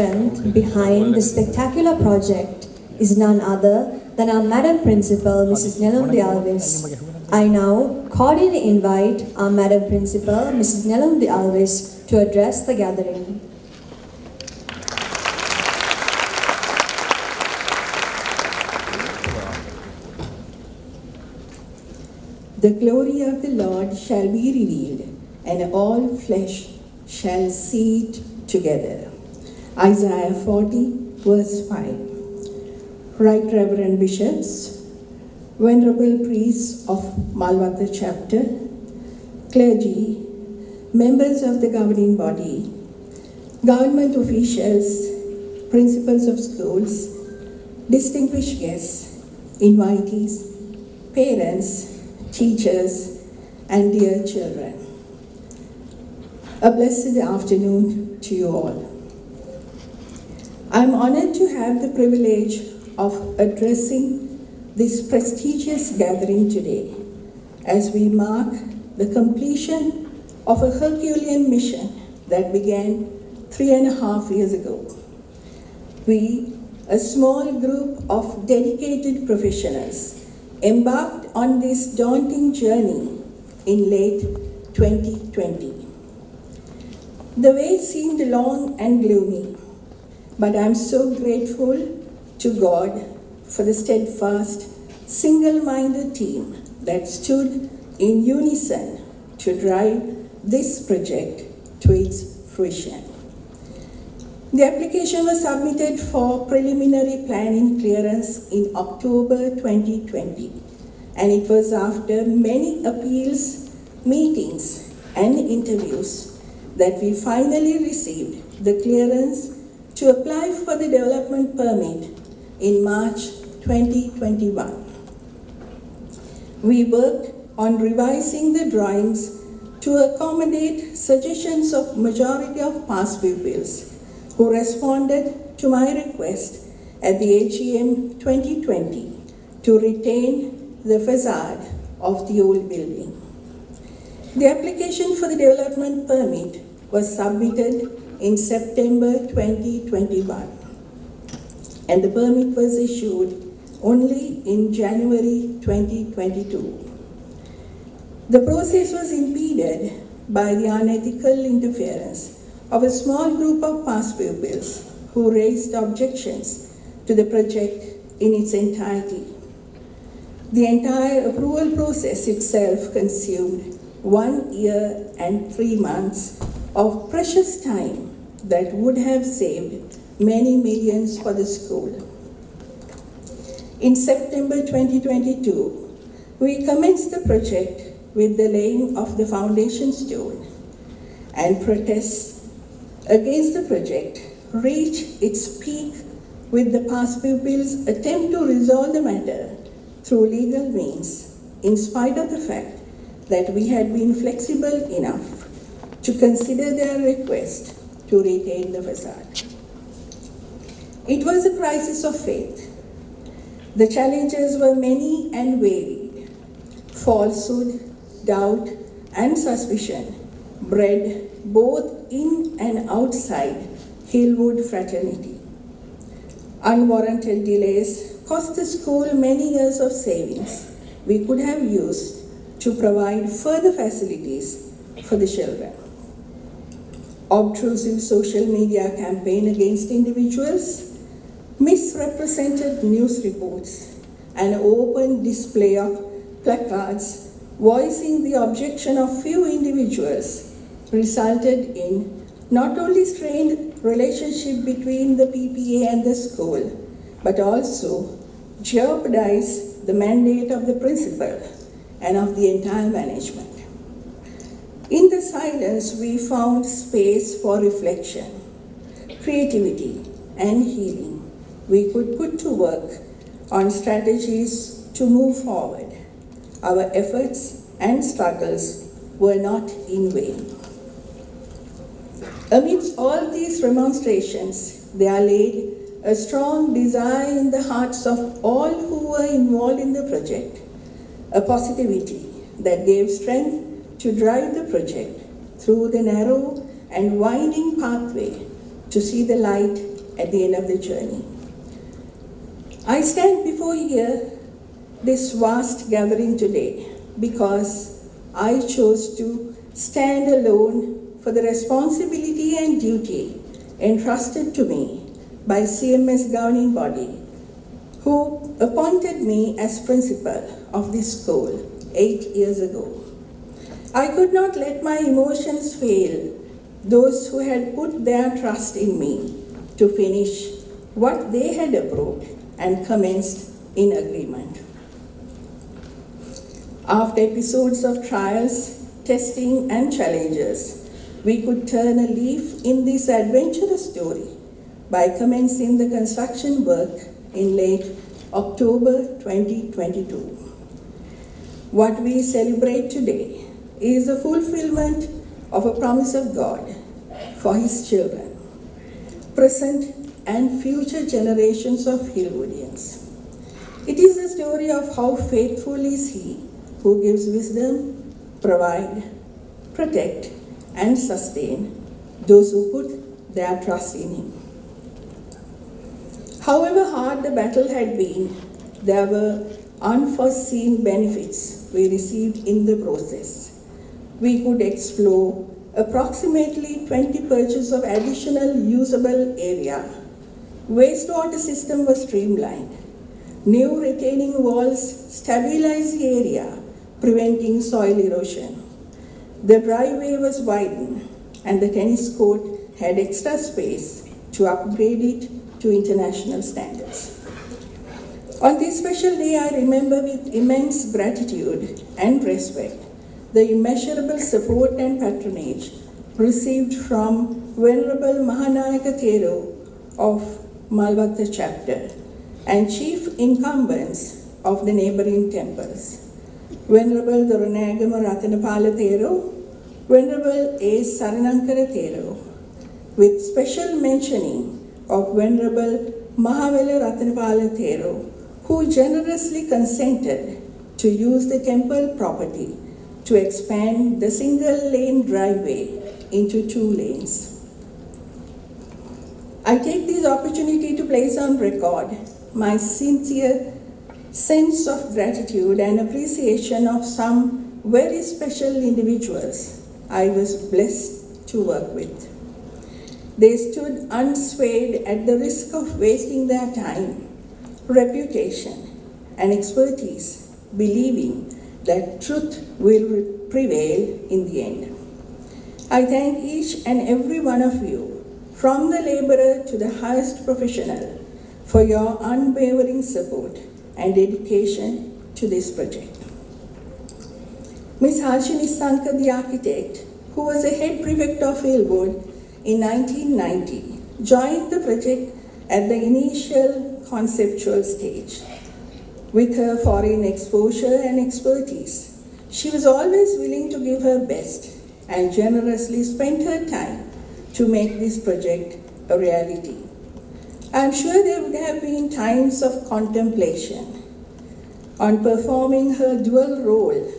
Strength behind the spectacular project is none other than our Madam Principal, Mrs. Nelumdi Alves. I now cordially invite our Madam Principal, Mrs. Nelumdi Alves, to address the gathering. The glory of the Lord shall be revealed, and all flesh shall see it together. Isaiah 40, verse 5. Right Reverend Bishops, Venerable Priests of Malwatha Chapter, clergy, members of the governing body, government officials, principals of schools, distinguished guests, invitees, parents, teachers, and dear children. A blessed afternoon to you all. I'm honored to have the privilege of addressing this prestigious gathering today as we mark the completion of a Herculean mission that began 3.5 years ago. We, a small group of dedicated professionals, embarked on this daunting journey in late 2020. The way seemed long and gloomy, but I'm so grateful to God for the steadfast, single-minded team that stood in unison to drive this project to its fruition. The application was submitted for preliminary planning clearance in October 2020, and it was after many appeals, meetings, and interviews that we finally received the clearance to apply for the development permit in March 2021. We worked on revising the drawings to accommodate suggestions of majority of past pupils who responded to my request at the AGM 2020 to retain the facade of the old building. The application for the development permit was submitted in September 2021, and the permit was issued only in January 2022. The process was impeded by the unethical interference of a small group of past pupils who raised objections to the project in its entirety. The entire approval process itself consumed 1 year and 3 months of precious time that would have saved many millions for the school. In September 2022, we commenced the project with the laying of the foundation stone, and protests against the project reached its peak with the past pupils' attempt to resolve the matter through legal means, in spite of the fact that we had been flexible enough to consider their request to retain the facade. It was a crisis of faith. The challenges were many and varied. Falsehood, doubt, and suspicion bred both in and outside Hillwood fraternity. Unwarranted delays cost the school many years of savings we could have used to provide further facilities for the children. Obtrusive social media campaign against individuals, misrepresented news reports, and open display of placards voicing the objection of few individuals resulted in not only strained relationship between the PPA and the school, but also jeopardized the mandate of the principal and of the entire management. In the silence, we found space for reflection, creativity, and healing. We could put to work on strategies to move forward. Our efforts and struggles were not in vain. Amidst all these remonstrations, there laid a strong desire in the hearts of all who were involved in the project, a positivity that gave strength to drive the project through the narrow and winding pathway to see the light at the end of the journey. I stand before here, this vast gathering today, because I chose to stand alone for the responsibility and duty entrusted to me by CMS governing body, who appointed me as principal of this school 8 years ago. I could not let my emotions fail those who had put their trust in me to finish what they had approved and commenced in agreement. After episodes of trials, testing, and challenges, we could turn a leaf in this adventurous story by commencing the construction work in late October 2022. What we celebrate today is the fulfillment of a promise of God for His children, present and future generations of Hillwoodians. It is a story of how faithful is He who gives wisdom, provide, protect, and sustain those who put their trust in Him. However hard the battle had been, there were unforeseen benefits we received in the process. We could explore approximately 20 perches of additional usable area. Wastewater system was streamlined. New retaining walls stabilized the area, preventing soil erosion. The driveway was widened, and the tennis court had extra space to upgrade it to international standards. On this special day, I remember with immense gratitude and respect the immeasurable support and patronage received from Venerable Mahanayaka Thero of Malvatta chapter and chief incumbents of the neighboring temples, Venerable Doranagama Ratanapala Thero, Venerable A. Saranankara Thero, with special mentioning of Venerable Mahavela Ratanapala Thero, who generously consented to use the temple property to expand the single-lane driveway into 2 lanes. I take this opportunity to place on record my sincere sense of gratitude and appreciation of some very special individuals I was blessed to work with. They stood unswayed at the risk of wasting their time, reputation, and expertise, believing that truth will prevail in the end. I thank each and every one of you, from the laborer to the highest professional, for your unwavering support and dedication to this project. Ms. Harshini Sankar, the architect, who was a head prefect of Hillwood in 1990, joined the project at the initial conceptual stage. With her foreign exposure and expertise, she was always willing to give her best and generously spent her time to make this project a reality. I'm sure there would have been times of contemplation on performing her dual role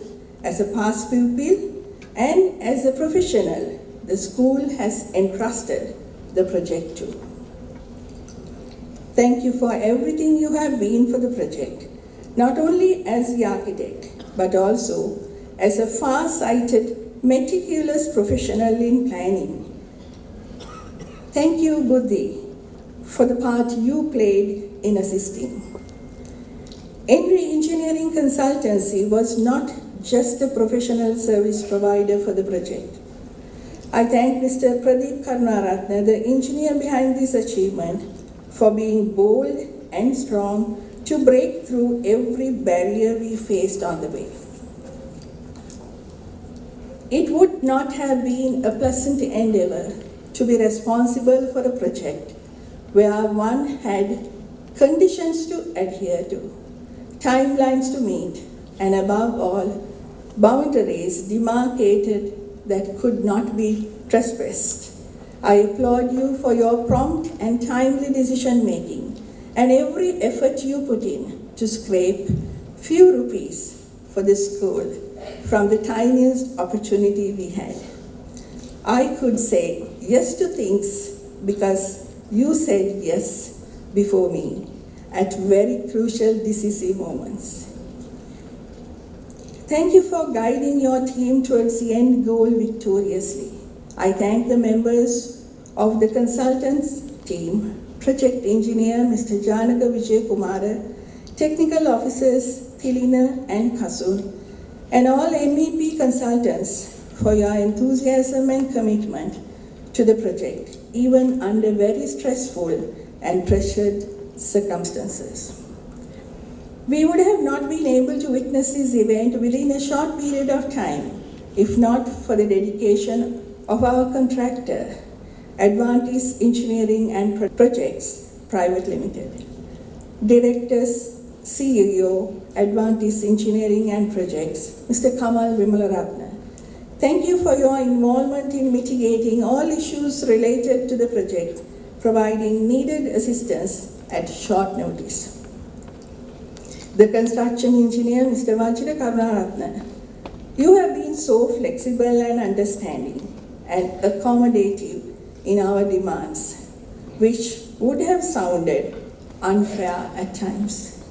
as a past pupil and as a professional the school has entrusted the project to. Thank you for everything you have been for the project, not only as the architect, but also as a far-sighted, meticulous professional in planning. Thank you, Buddhi, for the part you played in assisting. Henry Engineering Consultancy was not just a professional service provider for the project. I thank Mr. Pradeep Karunaratne, the engineer behind this achievement, for being bold and strong to break through every barrier we faced on the way. It would not have been a pleasant endeavor to be responsible for a project where one had conditions to adhere to, timelines to meet, and above all, boundaries demarcated that could not be trespassed. I applaud you for your prompt and timely decision making and every effort you put in to scrape few rupees for this school from the tiniest opportunity we had. I could say yes to things because you said yes before me at very crucial, decisive moments. Thank you for guiding your team towards the end goal victoriously. I thank the members of the consultants team, project engineer Mr. Janaka Vijay Kumara, technical officers Tilina and Kasun, and all MEP consultants for your enthusiasm and commitment to the project, even under very stressful and pressured circumstances. We would have not been able to witness this event within a short period of time if not for the dedication of our contractor, Advantis Engineering and Projects Private Limited. Directors, CEO, Advantis Engineering and Projects, Mr. Kamal Vimalaratna. Thank you for your involvement in mitigating all issues related to the project, providing needed assistance at short notice. The construction engineer, Mr. Vajra Karunaratna, you have been so flexible and understanding and accommodative in our demands, which would have sounded unfair at times.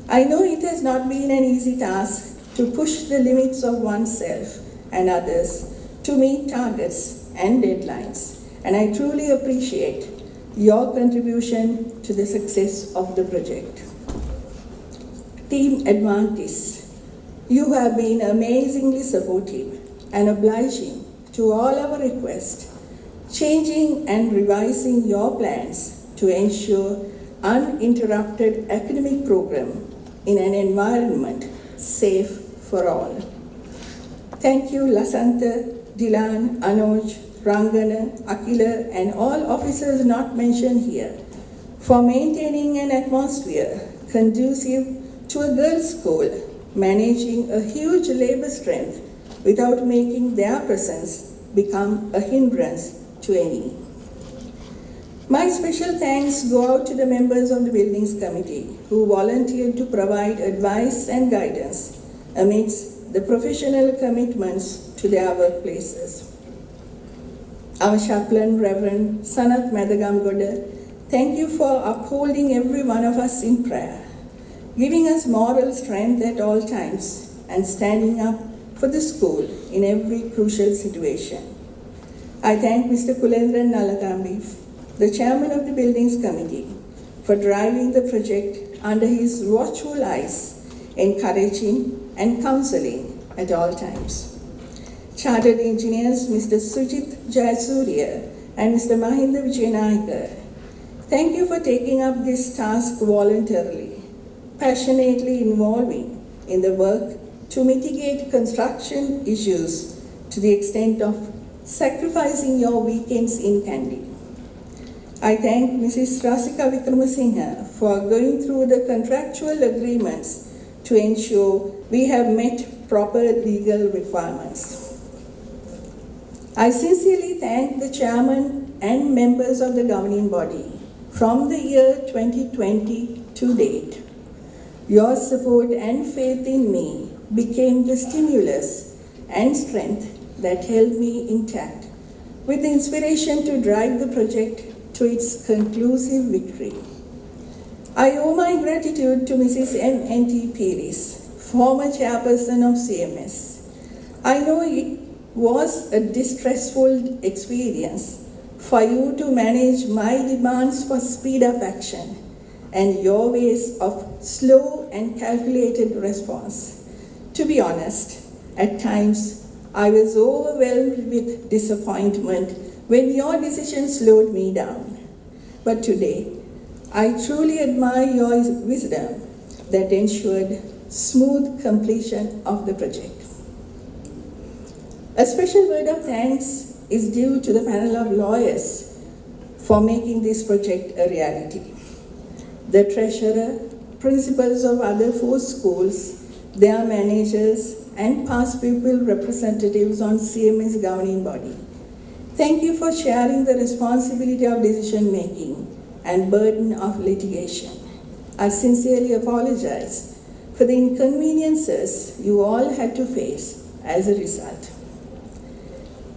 I know it has not been an easy task to push the limits of oneself and others to meet targets and deadlines, and I truly appreciate your contribution to the success of the project. Team Advantis, you have been amazingly supportive and obliging to all our requests, changing and revising your plans to ensure uninterrupted academic program in an environment safe for all. Thank you, Lasantha, Dilan, Anoj, Rangana, Akila, and all officers not mentioned here for maintaining an atmosphere conducive to a girls' school, managing a huge labor strength without making their presence become a hindrance to any. My special thanks go out to the members of the Buildings Committee who volunteered to provide advice and guidance amidst the professional commitments to their workplaces. Our chaplain, Reverend Sanath Madagamgoda, thank you for upholding every one of us in prayer, giving us moral strength at all times and standing up for the school in every crucial situation. I thank Mr. Kulendran Nalakambi, the chairman of the Buildings Committee, for driving the project under his watchful eyes, encouraging and counseling at all times. Chartered engineers Mr. Sujit Jayasuriya and Mr. Mahinda Vijayanayaka, thank you for taking up this task voluntarily, passionately involving in the work to mitigate construction issues to the extent of sacrificing your weekends in Kandy. I thank Mrs. Rasika Vikramasinghe for going through the contractual agreements to ensure we have met proper legal requirements. I sincerely thank the chairman and members of the governing body from the year 2020 to date. Your support and faith in me became the stimulus and strength that held me intact, with the inspiration to drive the project to its conclusive victory. I owe my gratitude to Mrs. M.N.T. Piris, former chairperson of CMS. I know it was a distressful experience for you to manage my demands for speed up action and your ways of slow and calculated response. To be honest, at times I was overwhelmed with disappointment when your decision slowed me down. But today, I truly admire your wisdom that ensured smooth completion of the project. A special word of thanks is due to the panel of lawyers for making this project a reality. The treasurer, principals of other 4 schools, their managers, and past pupil representatives on CMS governing body. Thank you for sharing the responsibility of decision making and burden of litigation. I sincerely apologize for the inconveniences you all had to face as a result.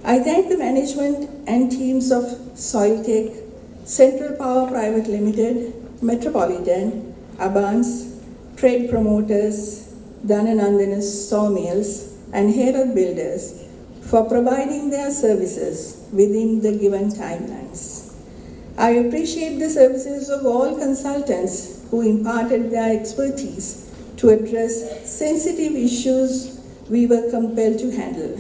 I thank the management and teams of Soiltech, Central Power Private Limited, Metropolitan, Abans, Trade Promoters, Dhananandana Sawmills, and Herod Builders for providing their services within the given timelines. I appreciate the services of all consultants who imparted their expertise to address sensitive issues we were compelled to handle.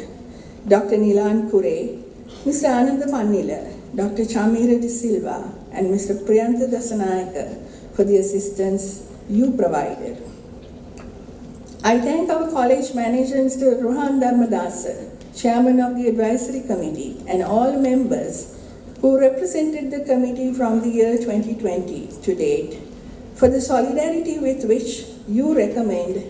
Dr. Nilan Kure, Mr. Ananda Pannila, Dr. Chamira De Silva, and Mr. Priyantha Dasanayaka for the assistance you provided. I thank our college manager, Mr. Rohan Dharmadasa, Chairman of the Advisory Committee, and all members who represented the committee from the year 2020 to date, for the solidarity with which you recommend,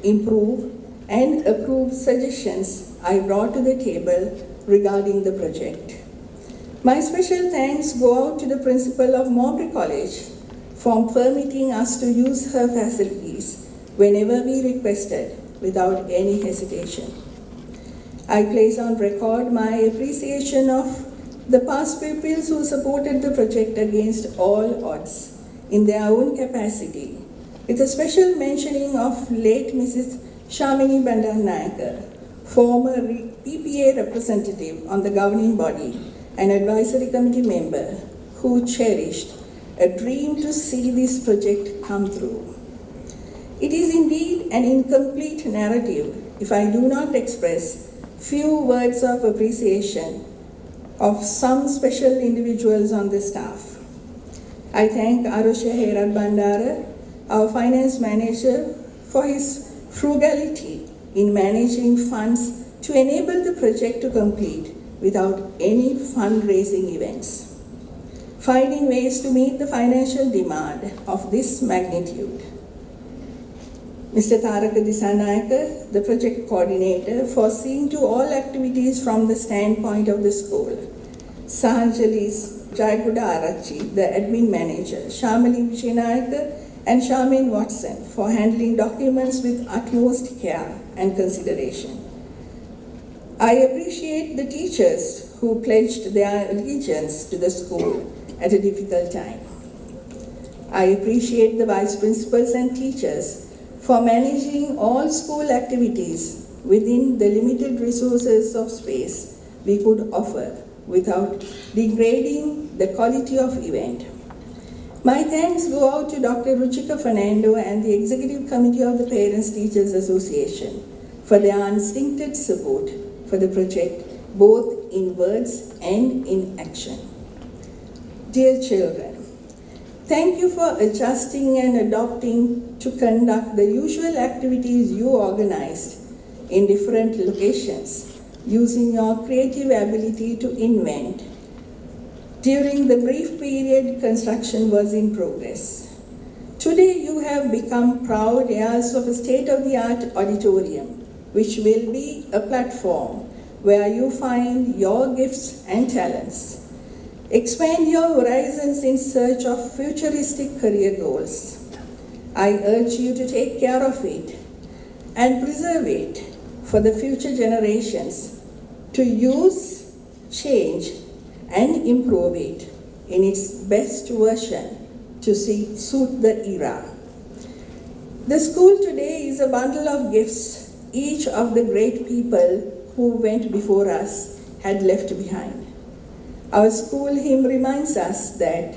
improve, and approve suggestions I brought to the table regarding the project. My special thanks go out to the principal of Mowbray College for permitting us to use her facilities whenever we requested without any hesitation. I place on record my appreciation of the past pupils who supported the project against all odds in their own capacity, with a special mentioning of late Mrs. Shamini Bandaranaike, former PPA representative on the governing body and advisory committee member who cherished a dream to see this project come through. It is indeed an incomplete narrative if I do not express few words of appreciation of some special individuals on the staff. I thank Arusha Herad Bandara, our finance manager, for his frugality in managing funds to enable the project to complete without any fundraising events, finding ways to meet the financial demand of this magnitude. Mr. Taraka Disanayaka, the project coordinator, for seeing to all activities from the standpoint of the school. Sahanjalis Jayaguda Arachi, the admin manager, Shamali Vijayanaika, and Charmaine Watson for handling documents with utmost care and consideration. I appreciate the teachers who pledged their allegiance to the school at a difficult time. I appreciate the vice principals and teachers for managing all school activities within the limited resources of space we could offer without degrading the quality of event. My thanks go out to Dr. Ruchika Fernando and the Executive Committee of the Parents Teachers Association for their unstinted support for the project, both in words and in action. Dear children, thank you for adjusting and adopting to conduct the usual activities you organized in different locations, using your creative ability to invent during the brief period construction was in progress. Today you have become proud heirs of a state-of-the-art auditorium, which will be a platform where you find your gifts and talents. Expand your horizons in search of futuristic career goals. I urge you to take care of it and preserve it for the future generations to use, change, and improve it in its best version to suit the era. The school today is a bundle of gifts each of the great people who went before us had left behind. Our school hymn reminds us that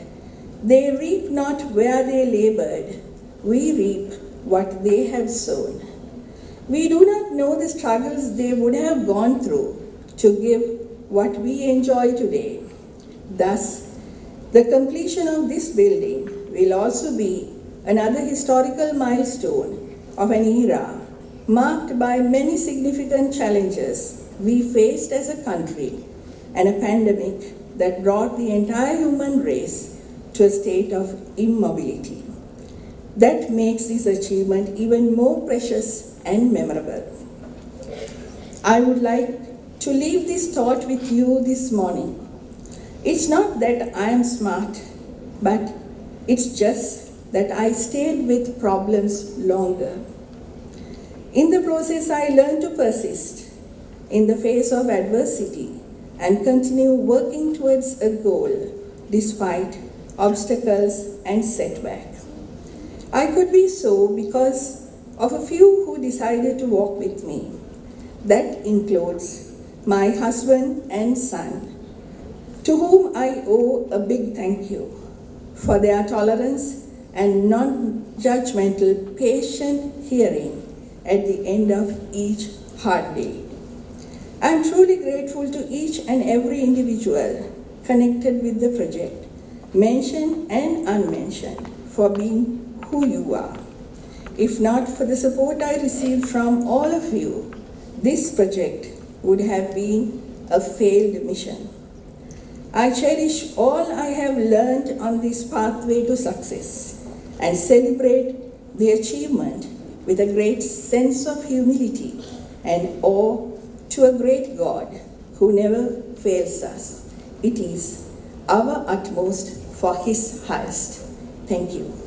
they reap not where they labored, we reap what they have sown. We do not know the struggles they would have gone through to give what we enjoy today. Thus, the completion of this building will also be another historical milestone of an era marked by many significant challenges we faced as a country and a pandemic that brought the entire human race to a state of immobility. That makes this achievement even more precious and memorable. I would like to leave this thought with you this morning. It's not that I am smart, but it's just that I stayed with problems longer. In the process, I learned to persist in the face of adversity and continue working towards a goal despite obstacles, and setback. I could be so because of a few who decided to walk with me. That includes my husband and son, to whom I owe a big thank you for their tolerance and non-judgmental, patient hearing at the end of each hard day. I am truly grateful to each and every individual connected with the project, mentioned and unmentioned, for being who you are. If not for the support I received from all of you, this project would have been a failed mission. I cherish all I have learned on this pathway to success and celebrate the achievement with a great sense of humility and awe to a great God who never fails us. It is our utmost for His highest. Thank you.